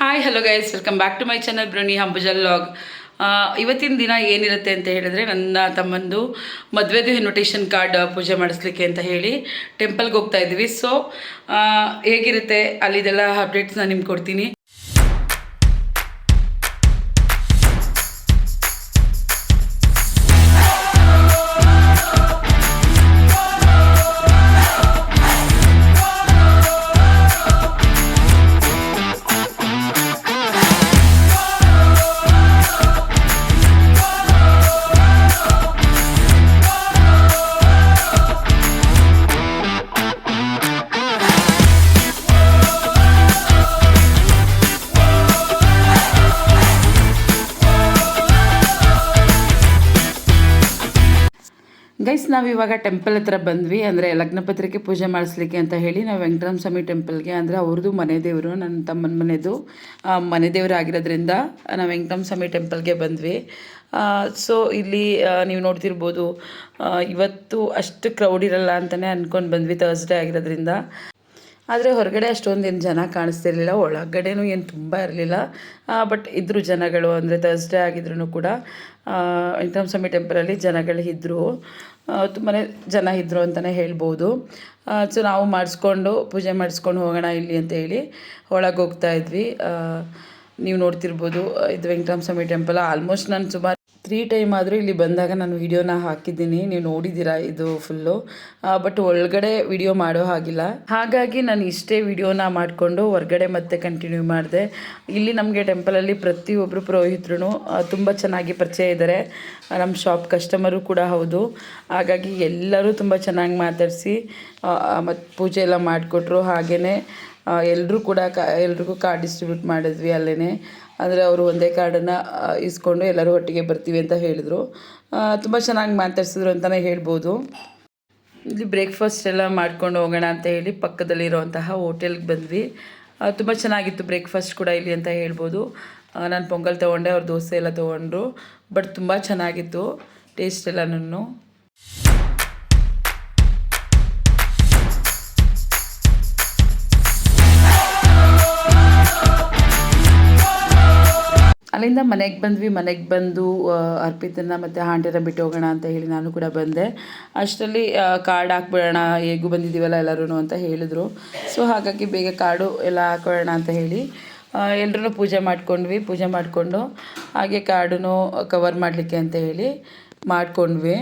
Hi hello guys, welcome back to my channel ಬ್ರನಿ ಹಂಬುಜಲ್ vlog. ಇವತ್ತಿನ ದಿನ ಏನಿರುತ್ತೆ ಅಂತ ಹೇಳಿದ್ರೆ, ನನ್ನ ತಮ್ಮಂದು ಮದುವೆದು ಇನ್ವಿಟೇಷನ್ ಕಾರ್ಡ್ ಪೂಜೆ ಮಾಡಿಸ್ಲಿಕ್ಕೆ ಅಂತ ಹೇಳಿ ಟೆಂಪಲ್ಗೆ ಹೋಗ್ತಾ ಇದ್ದೀವಿ. ಸೊ ಹೇಗಿರುತ್ತೆ ಅಲ್ಲಿದೆಲ್ಲ ಅಪ್ಡೇಟ್ಸ್ನ ನಿಮ್ಗೆ ಕೊಡ್ತೀನಿ. ಗೈಸ್, ನಾವಿವಾಗ ಟೆಂಪಲ್ ಹತ್ರ ಬಂದ್ವಿ. ಅಂದರೆ ಲಗ್ನ ಪತ್ರಿಕೆ ಪೂಜೆ ಮಾಡಿಸ್ಲಿಕ್ಕೆ ಅಂತ ಹೇಳಿ ನಾವು ವೆಂಕಟರಾಮ ಸ್ವಾಮಿ ಟೆಂಪಲ್ಗೆ, ಅಂದರೆ ಅವ್ರದ್ದು ಮನೆ ದೇವರು, ನನ್ನ ತಮ್ಮನ ಮನೆದು ಮನೆ ದೇವರು ಆಗಿರೋದ್ರಿಂದ ನಾವು ವೆಂಕಟರಾಮ ಸ್ವಾಮಿ ಟೆಂಪಲ್ಗೆ ಬಂದ್ವಿ. ಸೊ ಇಲ್ಲಿ ನೀವು ನೋಡ್ತಿರ್ಬೋದು, ಇವತ್ತು ಅಷ್ಟು ಕ್ರೌಡ್ ಇರಲ್ಲ ಅಂತಲೇ ಅಂದ್ಕೊಂಡು ಬಂದ್ವಿ, ಥರ್ಸ್ಡೇ ಆಗಿರೋದ್ರಿಂದ. ಆದರೆ ಹೊರಗಡೆ ಅಷ್ಟೊಂದೇನು ಜನ ಕಾಣಿಸ್ತಿರ್ಲಿಲ್ಲ, ಒಳಗಡೆನೂ ಏನು ತುಂಬ ಇರಲಿಲ್ಲ. ಬಟ್ ಇದ್ದರು ಜನಗಳು, ಅಂದರೆ ಥರ್ಸ್ಡೇ ಆಗಿದ್ರು ಕೂಡ ವೆಂಕಟರಾಮ ಸ್ವಾಮಿ ಟೆಂಪಲಲ್ಲಿ ಜನಗಳು ಇದ್ದರು, ತುಂಬಾ ಜನ ಇದ್ದರು ಅಂತಲೇ ಹೇಳ್ಬೋದು. ಸೊ ನಾವು ಪೂಜೆ ಮಾಡಿಸ್ಕೊಂಡು ಹೋಗೋಣ ಇಲ್ಲಿ ಅಂತ ಹೇಳಿ ಒಳಗೆ ಹೋಗ್ತಾ ಇದ್ವಿ. ನೀವು ನೋಡ್ತಿರ್ಬೋದು, ಇದು ವೆಂಕಟರಾಮ ಸ್ವಾಮಿ ಟೆಂಪಲ್. ಆಲ್ಮೋಸ್ಟ್ ನಾನು ಸುಮಾರು 3 ಟೈಮ್ ಆದರೂ ಇಲ್ಲಿ ಬಂದಾಗ ನಾನು ವಿಡಿಯೋನ ಹಾಕಿದ್ದೀನಿ, ನೀವು ನೋಡಿದ್ದೀರಾ ಇದು ಫುಲ್ಲು. ಬಟ್ ಒಳಗಡೆ ವಿಡಿಯೋ ಮಾಡೋ ಹಾಗಿಲ್ಲ, ಹಾಗಾಗಿ ನಾನು ಇಷ್ಟೇ ವಿಡಿಯೋನ ಮಾಡಿಕೊಂಡು ಹೊರಗಡೆ ಮತ್ತೆ ಕಂಟಿನ್ಯೂ ಮಾಡಿದೆ. ಇಲ್ಲಿ ನಮಗೆ ಟೆಂಪಲಲ್ಲಿ ಪ್ರತಿಯೊಬ್ಬರು ಪುರೋಹಿತರು ತುಂಬ ಚೆನ್ನಾಗಿ ಪರಿಚಯ ಇದ್ದಾರೆ, ನಮ್ಮ ಶಾಪ್ ಕಸ್ಟಮರು ಕೂಡ ಹೌದು. ಹಾಗಾಗಿ ಎಲ್ಲರೂ ತುಂಬ ಚೆನ್ನಾಗಿ ಮಾತಾಡಿಸಿ ಮತ್ತು ಪೂಜೆ ಎಲ್ಲ ಮಾಡಿಕೊಟ್ರು. ಹಾಗೆಯೇ ಎಲ್ರಿಗೂ ಕಾರ್ಡ್ ಡಿಸ್ಟ್ರಿಬ್ಯೂಟ್ ಮಾಡಿದ್ವಿ ಅಲ್ಲೇ. ಅಂದರೆ ಅವರು ಒಂದೇ ಕಾರ್ಡನ್ನು ಇಸ್ಕೊಂಡು ಎಲ್ಲರೂ ಒಟ್ಟಿಗೆ ಬರ್ತೀವಿ ಅಂತ ಹೇಳಿದರು. ತುಂಬ ಚೆನ್ನಾಗಿ ಮಾತಾಡ್ಸಿದ್ರು ಅಂತಲೇ ಹೇಳ್ಬೋದು. ಇಲ್ಲಿ ಬ್ರೇಕ್ಫಾಸ್ಟ್ ಎಲ್ಲ ಮಾಡ್ಕೊಂಡು ಹೋಗೋಣ ಅಂತ ಹೇಳಿ ಪಕ್ಕದಲ್ಲಿರುವಂತಹ ಹೋಟೆಲ್ಗೆ ಬಂದ್ವಿ. ತುಂಬ ಚೆನ್ನಾಗಿತ್ತು ಬ್ರೇಕ್ಫಾಸ್ಟ್ ಕೂಡ ಇಲ್ಲಿ ಅಂತ ಹೇಳ್ಬೋದು. ನಾನು ಪೊಂಗಲ್ ತೊಗೊಂಡೆ, ಅವ್ರು ದೋಸೆ ಎಲ್ಲ ತೊಗೊಂಡ್ರು. ಬಟ್ ತುಂಬ ಚೆನ್ನಾಗಿತ್ತು ಟೇಸ್ಟ್ ಎಲ್ಲನೂ. ಅಲ್ಲಿಂದ ಮನೆಗೆ ಬಂದ್ವಿ. ಮನೆಗೆ ಬಂದು ಅರ್ಪಿತನ ಮತ್ತು ಆಂಟಿನ ಬಿಟ್ಟು ಹೋಗೋಣ ಅಂತ ಹೇಳಿ ನಾನು ಕೂಡ ಬಂದೆ. ಅಷ್ಟರಲ್ಲಿ ಕಾರ್ಡ್ ಹಾಕ್ಬಿಡೋಣ, ಹೇಗೂ ಬಂದಿದ್ದೀವಲ್ಲ ಎಲ್ಲರೂ ಅಂತ ಹೇಳಿದರು. ಸೊ ಹಾಗಾಗಿ ಬೇಗ ಕಾರ್ಡು ಎಲ್ಲ ಹಾಕೊಳ್ಳೋಣ ಅಂತ ಹೇಳಿ ಎಲ್ಲರೂ ಪೂಜೆ ಮಾಡಿಕೊಂಡು ಹಾಗೆ ಕಾರ್ಡನ್ನು ಕವರ್ ಮಾಡಲಿಕ್ಕೆ ಅಂತ ಹೇಳಿ ಮಾಡಿಕೊಂಡ್ವಿ.